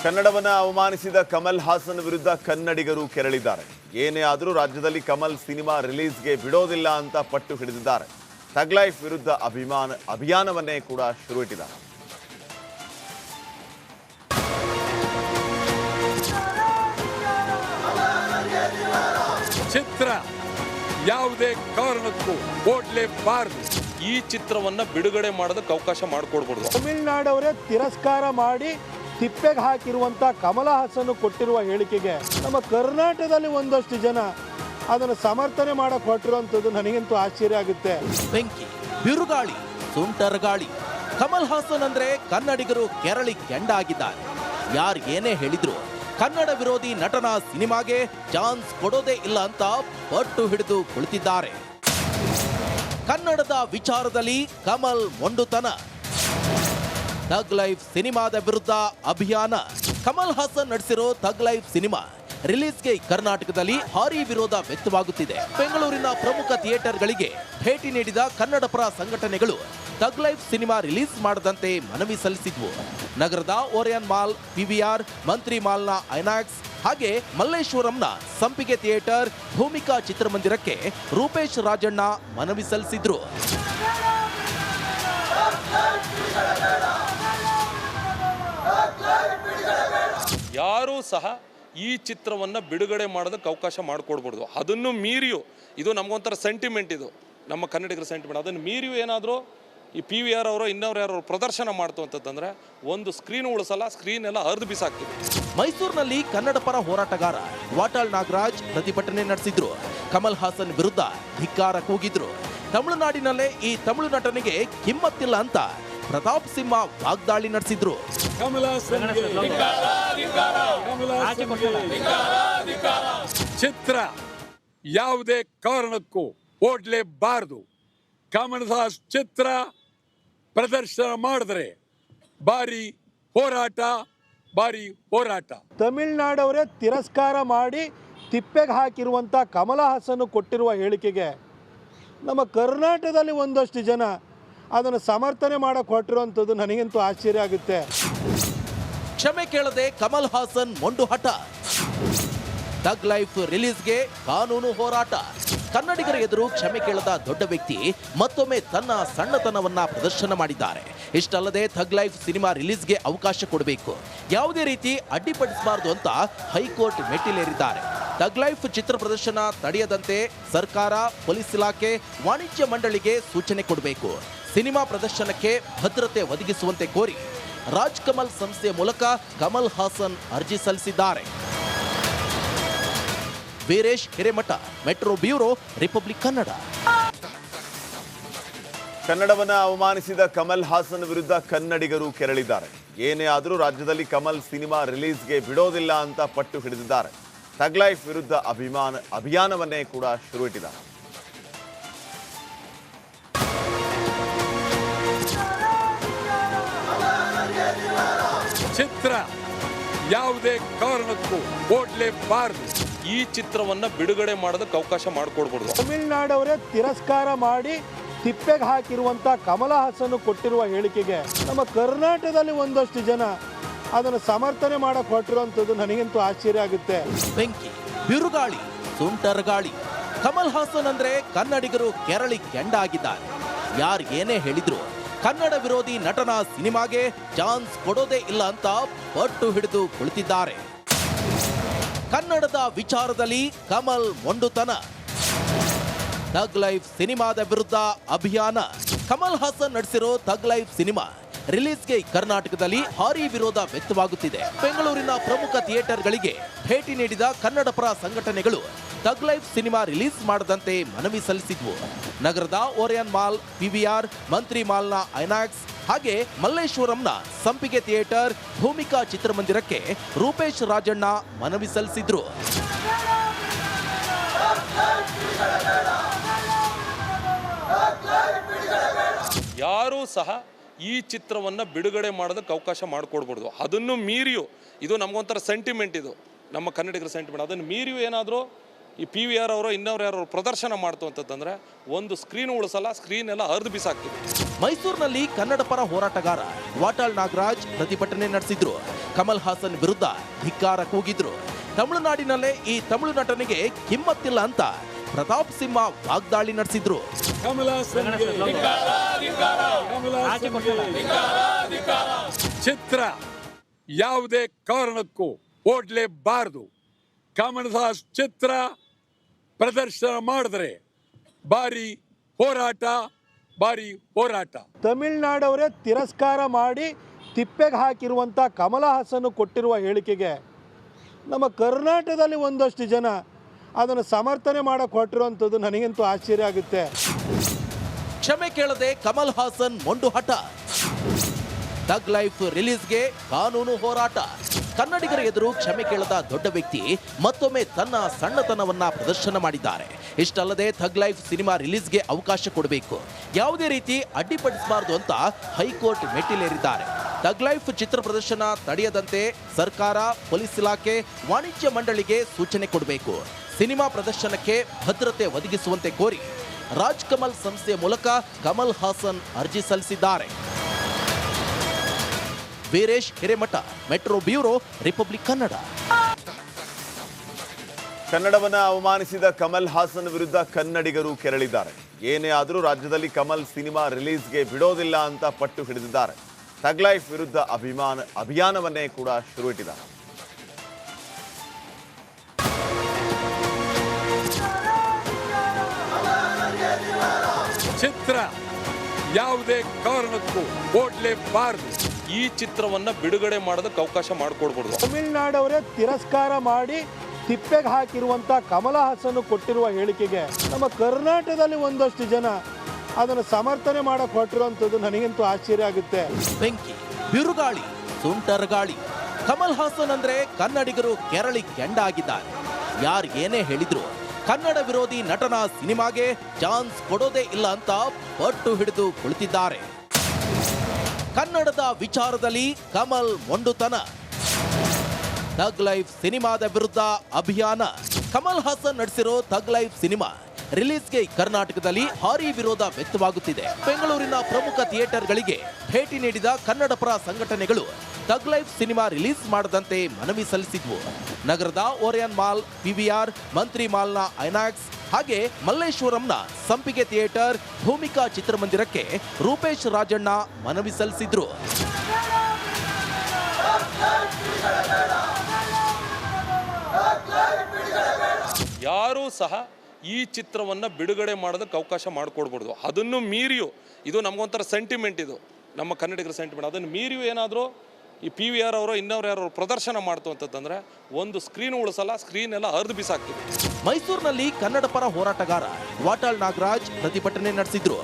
ಕನ್ನಡವನ್ನ ಅವಮಾನಿಸಿದ ಕಮಲ್ ಹಾಸನ್ ವಿರುದ್ಧ ಕನ್ನಡಿಗರು ಕೆರಳಿದ್ದಾರೆ. ಏನೇ ಆದರೂ ರಾಜ್ಯದಲ್ಲಿ ಕಮಲ್ ಸಿನಿಮಾ ರಿಲೀಸ್ಗೆ ಬಿಡೋದಿಲ್ಲ ಅಂತ ಪಟ್ಟು ಹಿಡಿದಿದ್ದಾರೆ. ಥಗ್ ಲೈಫ್ ವಿರುದ್ಧ ಅಭಿಯಾನವನ್ನೇ ಕೂಡ ಶುರುವಿಟ್ಟಿದ್ದಾರೆ. ಚಿತ್ರ ಯಾವುದೇ ಕಾರಣಕ್ಕೂ ಓಡ್ಲೇಬಾರದು. ಈ ಚಿತ್ರವನ್ನ ಬಿಡುಗಡೆ ಮಾಡೋದಕ್ಕೆ ಅವಕಾಶ ಮಾಡಿಕೊಡ್ಬಾರ್ದು. ತಮಿಳುನಾಡವರೇ ತಿರಸ್ಕಾರ ಮಾಡಿ ತಿಪ್ಪೆಗೆ ಹಾಕಿರುವಂಥ ಕಮಲ ಹಾಸನ್ ಕೊಟ್ಟಿರುವ ಹೇಳಿಕೆಗೆ ನಮ್ಮ ಕರ್ನಾಟಕದಲ್ಲಿ ಒಂದಷ್ಟು ಜನ ಅದನ್ನು ಸಮರ್ಥನೆ ಮಾಡಕ್ಕೆ ಹೊರಟಿರುವಂಥದ್ದು ನನಗಂತೂ ಆಶ್ಚರ್ಯ ಆಗುತ್ತೆ. ಬೆಂಕಿ, ಬಿರುಗಾಳಿ, ಸುಂಟರಗಾಳಿ, ಕಮಲ್ ಹಾಸನ್ ಅಂದ್ರೆ ಕನ್ನಡಿಗರು ಕೆರಳಿ ಕೆಂಡಾಗಿದ್ದಾರೆ. ಯಾರು ಏನೇ ಹೇಳಿದ್ರು ಕನ್ನಡ ವಿರೋಧಿ ನಟನ ಸಿನಿಮಾಗೆ ಚಾನ್ಸ್ ಕೊಡೋದೇ ಇಲ್ಲ ಅಂತ ಪಟ್ಟು ಹಿಡಿದು ಕುಳಿತಿದ್ದಾರೆ. ಕನ್ನಡದ ವಿಚಾರದಲ್ಲಿ ಕಮಲ್ ಮೊಂಡುತನ. ಥಗ್ ಲೈಫ್ ಸಿನಿಮಾದ ವಿರುದ್ಧ ಅಭಿಯಾನ. ಕಮಲ್ ಹಾಸನ್ ನಡೆಸಿರೋ ಥಗ್ ಲೈಫ್ ಸಿನಿಮಾ ರಿಲೀಸ್ಗೆ ಕರ್ನಾಟಕದಲ್ಲಿ ಭಾರೀ ವಿರೋಧ ವ್ಯಕ್ತವಾಗುತ್ತಿದೆ. ಬೆಂಗಳೂರಿನ ಪ್ರಮುಖ ಥಿಯೇಟರ್ಗಳಿಗೆ ಭೇಟಿ ನೀಡಿದ ಕನ್ನಡ ಪರ ಸಂಘಟನೆಗಳು ಥಗ್ ಲೈಫ್ ಸಿನಿಮಾ ರಿಲೀಸ್ ಮಾಡದಂತೆ ಮನವಿ ಸಲ್ಲಿಸಿದ್ವು. ನಗರದ ಓರಿಯನ್ ಮಾಲ್, ಪಿವಿಆರ್, ಮಂತ್ರಿ ಮಾಲ್ನ ಐನಾಕ್ಸ್ ಹಾಗೆ ಮಲ್ಲೇಶ್ವರಂನ ಸಂಪಿಗೆ ಥಿಯೇಟರ್, ಭೂಮಿಕಾ ಚಿತ್ರಮಂದಿರಕ್ಕೆ ರೂಪೇಶ್ ರಾಜಣ್ಣ ಮನವಿ ಸಲ್ಲಿಸಿದ್ರು. ಯಾರೂ ಸಹ ಈ ಚಿತ್ರವನ್ನ ಬಿಡುಗಡೆ ಮಾಡೋದಕ್ಕೆ ಅವಕಾಶ ಮಾಡಿಕೊಡ್ಬಾರ್ದು. ಅದನ್ನು ಮೀರಿಯೂ, ಇದು ನಮಗೊಂಥರ ಸೆಂಟಿಮೆಂಟ್, ಇದು ನಮ್ಮ ಕನ್ನಡಿಗರ ಸೆಂಟಿಮೆಂಟ್. ಅದನ್ನು ಮೀರಿಯೂ ಏನಾದರೂ ಈ PVR ಅವರು ಇನ್ನವ್ರು ಯಾರು ಪ್ರದರ್ಶನ ಮಾಡ್ತು ಅಂತಂದ್ರೆ ಒಂದು ಸ್ಕ್ರೀನ್ ಉಳಿಸಲ್ಲ, ಸ್ಕ್ರೀನ್ ಎಲ್ಲ ಹರಿದು ಬಿಸಾಕ್ತೀವಿ. ಮೈಸೂರಿನಲ್ಲಿ ಕನ್ನಡ ಪರ ಹೋರಾಟಗಾರ ವಾಟಾಳ್ ನಾಗರಾಜ್ ಪ್ರತಿಭಟನೆ ನಡೆಸಿದ್ರು. ಕಮಲ್ ಹಾಸನ್ ವಿರುದ್ಧ ಧಿಕ್ಕಾರ ಕೂಗಿದ್ರು. ತಮಿಳುನಾಡಿನಲ್ಲೇ ಈ ತಮಿಳು ನಟನಿಗೆ ಕಿಮ್ಮತ್ತಿಲ್ಲ ಅಂತ ಪ್ರತಾಪ್ ಸಿಂಹ ವಾಗ್ದಾಳಿ ನಡೆಸಿದ್ರು. ಚಿತ್ರ ಯಾವುದೇ ಕಾರಣಕ್ಕೂ ಓಡ್ಲೇಬಾರದು. ಕಮಲ್ ಹಾಸನ್ ಚಿತ್ರ ಪ್ರದರ್ಶನ ಮಾಡಿದ್ರೆ ಭಾರಿ ಹೋರಾಟ. ತಮಿಳುನಾಡವರೇ ತಿರಸ್ಕಾರ ಮಾಡಿ ತಿಪ್ಪೆಗೆ ಹಾಕಿರುವಂಥ ಕಮಲ ಹಾಸನ್ ಕೊಟ್ಟಿರುವ ಹೇಳಿಕೆಗೆ ನಮ್ಮ ಕರ್ನಾಟಕದಲ್ಲಿ ಒಂದಷ್ಟು ಜನ ಅದನ್ನು ಸಮರ್ಥನೆ ಮಾಡಕ್ಕೆ ಹೊರಟಿರುವಂಥದ್ದು ನನಗಂತೂ ಆಶ್ಚರ್ಯ ಆಗುತ್ತೆ. ಕ್ಷಮೆ ಕೇಳದೆ ಕಮಲ್ ಹಾಸನ್ ಮೊಂಡು ಹಠ. ಥಗ್ ಲೈಫ್ ರಿಲೀಸ್ಗೆ ಕಾನೂನು ಹೋರಾಟ. ಕನ್ನಡಿಗರ ಎದುರು ಕ್ಷಮೆ ಕೇಳದ ದೊಡ್ಡ ವ್ಯಕ್ತಿ ಮತ್ತೊಮ್ಮೆ ತನ್ನ ಸಣ್ಣತನವನ್ನ ಪ್ರದರ್ಶನ ಮಾಡಿದ್ದಾರೆ. ಇಷ್ಟಲ್ಲದೆ ಥಗ್ ಲೈಫ್ ಸಿನಿಮಾ ರಿಲೀಸ್ಗೆ ಅವಕಾಶ ಕೊಡಬೇಕು, ಯಾವುದೇ ರೀತಿ ಅಡ್ಡಿಪಡಿಸಬಾರದು ಅಂತ ಹೈಕೋರ್ಟ್ ಮೆಟ್ಟಿಲೇರಿದ್ದಾರೆ. ಥಗ್ ಲೈಫ್ ಚಿತ್ರ ಪ್ರದರ್ಶನ ತಡೆಯದಂತೆ ಸರ್ಕಾರ, ಪೊಲೀಸ್ ಇಲಾಖೆ, ವಾಣಿಜ್ಯ ಮಂಡಳಿಗೆ ಸೂಚನೆ ಕೊಡಬೇಕು. ಸಿನಿಮಾ ಪ್ರದರ್ಶನಕ್ಕೆ ಭದ್ರತೆ ಒದಗಿಸುವಂತೆ ಕೋರಿ ರಾಜ್ ಕಮಲ್ ಸಂಸ್ಥೆಯ ಮೂಲಕ ಕಮಲ್ ಹಾಸನ್ ಅರ್ಜಿ ಸಲ್ಲಿಸಿದ್ದಾರೆ. Veeresh Hiremath, metro bureau, republic Kannada. ಕನ್ನಡವನ್ನ ಅವಮಾನಿಸಿದ ಕಮಲ್ ಹಾಸನ್ ವಿರುದ್ಧ ಕನ್ನಡಿಗರು ಕೆರಳಿದ್ದಾರೆ. ಏನೇ ಆದರೂ ರಾಜ್ಯದಲ್ಲಿ ಕಮಲ್ ಸಿನಿಮಾ ರಿಲೀಸ್ಗೆ ಬಿಡೋದಿಲ್ಲ ಅಂತ ಪಟ್ಟು ಹಿಡಿದಿದ್ದಾರೆ. ಥಗ್ ಲೈಫ್ ವಿರುದ್ಧ ಅಭಿಯಾನವನ್ನೇ ಕೂಡ ಶುರುವಿಟ್ಟಿದ್ದಾರೆ. ಚಿತ್ರ ಯಾವುದೇ ಕಾರಣಕ್ಕೂ ಓಡ್ಲೇಬಾರದು. ಈ ಚಿತ್ರವನ್ನ ಬಿಡುಗಡೆ ಮಾಡೋದಕ್ಕೆ ಅವಕಾಶ ಮಾಡಿಕೊಡ್ಬಾರ್ದು. ತಮಿಳುನಾಡವರೇ ತಿರಸ್ಕಾರ ಮಾಡಿ ತಿಪ್ಪೆಗೆ ಹಾಕಿರುವಂಥ ಕಮಲ ಹಾಸನ್ ಕೊಟ್ಟಿರುವ ಹೇಳಿಕೆಗೆ ನಮ್ಮ ಕರ್ನಾಟಕದಲ್ಲಿ ಒಂದಷ್ಟು ಜನ ಅದನ್ನು ಸಮರ್ಥನೆ ಮಾಡಕ್ಕೆ ಹೊರಟಿರುವಂಥದ್ದು ನನಗಂತೂ ಆಶ್ಚರ್ಯ ಆಗುತ್ತೆ. ಬೆಂಕಿ, ಬಿರುಗಾಳಿ, ಸುಂಟರಗಾಳಿ, ಕಮಲ್ ಹಾಸನ್ ಅಂದ್ರೆ ಕನ್ನಡಿಗರು ಕೆರಳಿ ಕೆಂಡಾಗಿದ್ದಾರೆ. ಯಾರು ಏನೇ ಹೇಳಿದ್ರು ಕನ್ನಡ ವಿರೋಧಿ ನಟನ ಸಿನಿಮಾಗೆ ಚಾನ್ಸ್ ಕೊಡೋದೇ ಇಲ್ಲ ಅಂತ ಪಟ್ಟು ಹಿಡಿದು ಕುಳಿತಿದ್ದಾರೆ. ಕನ್ನಡದ ವಿಚಾರದಲ್ಲಿ ಕಮಲ್ ಮೊಂಡುತನ. ಥಗ್ ಲೈಫ್ ಸಿನಿಮಾದ ವಿರುದ್ಧ ಅಭಿಯಾನ. ಕಮಲ್ ಹಾಸನ್ ನಡೆಸಿರೋ ಥಗ್ ಲೈಫ್ ಸಿನಿಮಾ ರಿಲೀಸ್ಗೆ ಕರ್ನಾಟಕದಲ್ಲಿ ಭಾರೀ ವಿರೋಧ ವ್ಯಕ್ತವಾಗುತ್ತಿದೆ. ಬೆಂಗಳೂರಿನ ಪ್ರಮುಖ ಥಿಯೇಟರ್ಗಳಿಗೆ ಭೇಟಿ ನೀಡಿದ ಕನ್ನಡ ಪರ ಸಂಘಟನೆಗಳು ಥಗ್ ಲೈಫ್ ಸಿನಿಮಾ ರಿಲೀಸ್ ಮಾಡದಂತೆ ಮನವಿ ಸಲ್ಲಿಸಿದ್ವು. ನಗರದ ಓರಿಯನ್ ಮಾಲ್, ಪಿವಿಆರ್, ಮಂತ್ರಿ ಮಾಲ್ನ ಐನಾಕ್ಸ್ ಹಾಗೆ ಮಲ್ಲೇಶ್ವರಂನ ಸಂಪಿಗೆ ಥಿಯೇಟರ್, ಭೂಮಿಕಾ ಚಿತ್ರಮಂದಿರಕ್ಕೆ ರೂಪೇಶ್ ರಾಜಣ್ಣ ಮನವಿ ಸಲ್ಲಿಸಿದ್ರು. ಯಾರೂ ಸಹ ಈ ಚಿತ್ರವನ್ನ ಬಿಡುಗಡೆ ಮಾಡೋದಕ್ಕೆ ಅವಕಾಶ ಮಾಡಿಕೊಡ್ಬಾರ್ದು. ಅದನ್ನು ಮೀರಿಯೂ, ಇದು ನಮಗೊಂಥರ ಸೆಂಟಿಮೆಂಟ್, ಇದು ನಮ್ಮ ಕನ್ನಡಿಗರ ಸೆಂಟಿಮೆಂಟ್. ಅದನ್ನು ಮೀರಿಯೂ ಏನಾದರೂ ಈ PVR ಅವರು ಇನ್ನವ್ರು ಯಾರು ಪ್ರದರ್ಶನ ಮಾಡ್ತು ಅಂತಂದ್ರೆ ಒಂದು ಸ್ಕ್ರೀನ್ ಉಳಿಸಲ್ಲ, ಸ್ಕ್ರೀನ್ ಎಲ್ಲ ಹರಿದು ಬಿಸಾಕ್ತೀವಿ. ಮೈಸೂರಿನಲ್ಲಿ ಕನ್ನಡ ಪರ ಹೋರಾಟಗಾರ ವಾಟಾಳ್ ನಾಗರಾಜ್ ಪ್ರತಿಭಟನೆ ನಡೆಸಿದ್ರು. ಕಮಲ್ ಹಾಸನ್ ವಿರುದ್ಧ ಧಿಕ್ಕಾರ ಕೂಗಿದ್ರು. ತಮಿಳುನಾಡಿನಲ್ಲೇ ಈ ತಮಿಳು ನಟನಿಗೆ ಕಿಮ್ಮತ್ತಿಲ್ಲ ಅಂತ ಪ್ರತಾಪ್ ಸಿಂಹ ವಾಗ್ದಾಳಿ ನಡೆಸಿದ್ರು. ಚಿತ್ರ ಯಾವುದೇ ಕಾರಣಕ್ಕೂ ಓಡ್ಲೇಬಾರದು. ಕಮಲಹಾಸ್ ಚಿತ್ರ ಪ್ರದರ್ಶನ ಮಾಡಿದ್ರೆ ಭಾರಿ ಹೋರಾಟ. ತಮಿಳ್ನಾಡವರೇ ತಿರಸ್ಕಾರ ಮಾಡಿ ತಿಪ್ಪೆಗೆ ಹಾಕಿರುವಂಥ ಕಮಲ ಹಾಸನ್ ಕೊಟ್ಟಿರುವ ಹೇಳಿಕೆಗೆ ನಮ್ಮ ಕರ್ನಾಟಕದಲ್ಲಿ ಒಂದಷ್ಟು ಜನ ಅದನ್ನು ಸಮರ್ಥನೆ ಮಾಡಕ್ಕೆ ಹೊರಟಿರುವಂಥದ್ದು ನನಗಂತೂ ಆಶ್ಚರ್ಯ ಆಗುತ್ತೆ. ಕ್ಷಮೆ ಕೇಳದೆ ಕಮಲ್ ಹಾಸನ್ ಮೊಂಡು ಹಠ. ಥಗ್ ಲೈಫ್ ರಿಲೀಸ್ಗೆ ಕಾನೂನು ಹೋರಾಟ. ಕನ್ನಡಿಗರ ಎದುರು ಕ್ಷಮೆ ಕೇಳದ ದೊಡ್ಡ ವ್ಯಕ್ತಿ ಮತ್ತೊಮ್ಮೆ ತನ್ನ ಸಣ್ಣತನವನ್ನ ಪ್ರದರ್ಶನ ಮಾಡಿದ್ದಾರೆ. ಇಷ್ಟಲ್ಲದೆ ಥಗ್ ಲೈಫ್ ಸಿನಿಮಾ ರಿಲೀಸ್ಗೆ ಅವಕಾಶ ಕೊಡಬೇಕು, ಯಾವುದೇ ರೀತಿ ಅಡ್ಡಿಪಡಿಸಬಾರದು ಅಂತ ಹೈಕೋರ್ಟ್ ಮೆಟ್ಟಿಲೇರಿದ್ದಾರೆ. ಥಗ್ ಲೈಫ್ ಚಿತ್ರ ಪ್ರದರ್ಶನ ತಡೆಯದಂತೆ ಸರ್ಕಾರ, ಪೊಲೀಸ್ ಇಲಾಖೆ, ವಾಣಿಜ್ಯ ಮಂಡಳಿಗೆ ಸೂಚನೆ ಕೊಡಬೇಕು. ಸಿನಿಮಾ ಪ್ರದರ್ಶನಕ್ಕೆ ಭದ್ರತೆ ಒದಗಿಸುವಂತೆ ಕೋರಿ ರಾಜ್ ಕಮಲ್ ಸಂಸ್ಥೆಯ ಮೂಲಕ ಕಮಲ್ ಹಾಸನ್ ಅರ್ಜಿ ಸಲ್ಲಿಸಿದ್ದಾರೆ. Veeresh Hiremath, metro bureau, republic Kannada. ಕನ್ನಡವನ್ನ ಅವಮಾನಿಸಿದ ಕಮಲ್ ಹಾಸನ್ ವಿರುದ್ಧ ಕನ್ನಡಿಗರು ಕೆರಳಿದ್ದಾರೆ. ಏನೇ ಆದರೂ ರಾಜ್ಯದಲ್ಲಿ ಕಮಲ್ ಸಿನಿಮಾ ರಿಲೀಸ್ಗೆ ಬಿಡೋದಿಲ್ಲ ಅಂತ ಪಟ್ಟು ಹಿಡಿದಿದ್ದಾರೆ. ಥಗ್ ಲೈಫ್ ವಿರುದ್ಧ ಅಭಿಯಾನವನ್ನೇ ಕೂಡ ಶುರುವಿಟ್ಟಿದ್ದಾರೆ. ಚಿತ್ರ ಯಾವುದೇ ಕಾರಣಕ್ಕೂ ಓಡ್ಲೇಬಾರದು. ಈ ಚಿತ್ರವನ್ನ ಬಿಡುಗಡೆ ಮಾಡೋದಕ್ಕೆ ಅವಕಾಶ ಮಾಡಿಕೊಡ್ಬಾರ್ದು. ತಮಿಳ್ನಾಡವರೇ ತಿರಸ್ಕಾರ ಮಾಡಿ ತಿಪ್ಪೆಗೆ ಹಾಕಿರುವಂಥ ಕಮಲ ಹಾಸನ್ ಕೊಟ್ಟಿರುವ ಹೇಳಿಕೆಗೆ ನಮ್ಮ ಕರ್ನಾಟಕದಲ್ಲಿ ಒಂದಷ್ಟು ಜನ ಅದನ್ನು ಸಮರ್ಥನೆ ಮಾಡಕ್ಕೆ ಹೊರಟಿರುವಂಥದ್ದು ನನಗಂತೂ ಆಶ್ಚರ್ಯ ಆಗುತ್ತೆ. ಬೆಂಕಿ, ಬಿರುಗಾಳಿ, ಸುಂಟರಗಾಳಿ. ಕಮಲ್ ಹಾಸನ್ ಅಂದ್ರೆ ಕನ್ನಡಿಗರು ಕೆರಳಿ ಕೆಂಡಾಗಿದ್ದಾರೆ. ಯಾರು ಏನೇ ಹೇಳಿದ್ರು ಕನ್ನಡ ವಿರೋಧಿ ನಟನ ಸಿನಿಮಾಗೆ ಚಾನ್ಸ್ ಕೊಡೋದೇ ಇಲ್ಲ ಅಂತ ಪಟ್ಟು ಹಿಡಿದು ಕುಳಿತಿದ್ದಾರೆ. ಕನ್ನಡದ ವಿಚಾರದಲ್ಲಿ ಕಮಲ್ ಮೊಂಡುತನ. ಥಗ್ ಲೈಫ್ ಸಿನಿಮಾದ ವಿರುದ್ಧ ಅಭಿಯಾನ. ಕಮಲ್ ಹಾಸನ್ ನಡೆಸಿರೋ ಥಗ್ ಲೈಫ್ ಸಿನಿಮಾ ರಿಲೀಸ್ಗೆ ಕರ್ನಾಟಕದಲ್ಲಿ ಭಾರೀ ವಿರೋಧ ವ್ಯಕ್ತವಾಗುತ್ತಿದೆ. ಬೆಂಗಳೂರಿನ ಪ್ರಮುಖ ಥಿಯೇಟರ್ಗಳಿಗೆ ಭೇಟಿ ನೀಡಿದ ಕನ್ನಡ ಪರ ಸಂಘಟನೆಗಳು ಥಗ್ ಲೈಫ್ ಸಿನಿಮಾ ರಿಲೀಸ್ ಮಾಡದಂತೆ ಮನವಿ ಸಲ್ಲಿಸಿದ್ವು. ನಗರದ ಓರಿಯನ್ ಮಾಲ್, PVR, ಮಂತ್ರಿ ಮಾಲ್ನ ಐನಾಕ್ಸ್ ಹಾಗೆ ಮಲ್ಲೇಶ್ವರಂನ ಸಂಪಿಗೆ ಥಿಯೇಟರ್, ಭೂಮಿಕಾ ಚಿತ್ರಮಂದಿರಕ್ಕೆ ರೂಪೇಶ್ ರಾಜಣ್ಣ ಮನವಿ ಸಲ್ಲಿಸಿದ್ರು. ಯಾರೂ ಸಹ ಈ ಚಿತ್ರವನ್ನ ಬಿಡುಗಡೆ ಮಾಡೋದಕ್ಕೆ ಅವಕಾಶ ಮಾಡಿಕೊಡ್ಬಾರ್ದು. ಅದನ್ನು ಮೀರಿಯೂ, ಇದು ನಮಗೊಂಥರ ಸೆಂಟಿಮೆಂಟ್, ಇದು ನಮ್ಮ ಕನ್ನಡಿಗರ ಸೆಂಟಿಮೆಂಟ್. ಅದನ್ನು ಮೀರಿಯೂ ಏನಾದರೂ ಈ PVR ಅವರು ಇನ್ನವ್ರು ಯಾರು ಪ್ರದರ್ಶನ ಮಾಡ್ತು ಅಂತಂದ್ರೆ ಒಂದು ಸ್ಕ್ರೀನ್ ಉಳಿಸಲ್ಲ, ಸ್ಕ್ರೀನ್ ಎಲ್ಲ ಹರಿದು ಬಿಸಾಕ್ತೀವಿ. ಮೈಸೂರಿನಲ್ಲಿ ಕನ್ನಡ ಪರ ಹೋರಾಟಗಾರ ವಾಟಾಳ್ ನಾಗರಾಜ್ ಪ್ರತಿಭಟನೆ ನಡೆಸಿದ್ರು.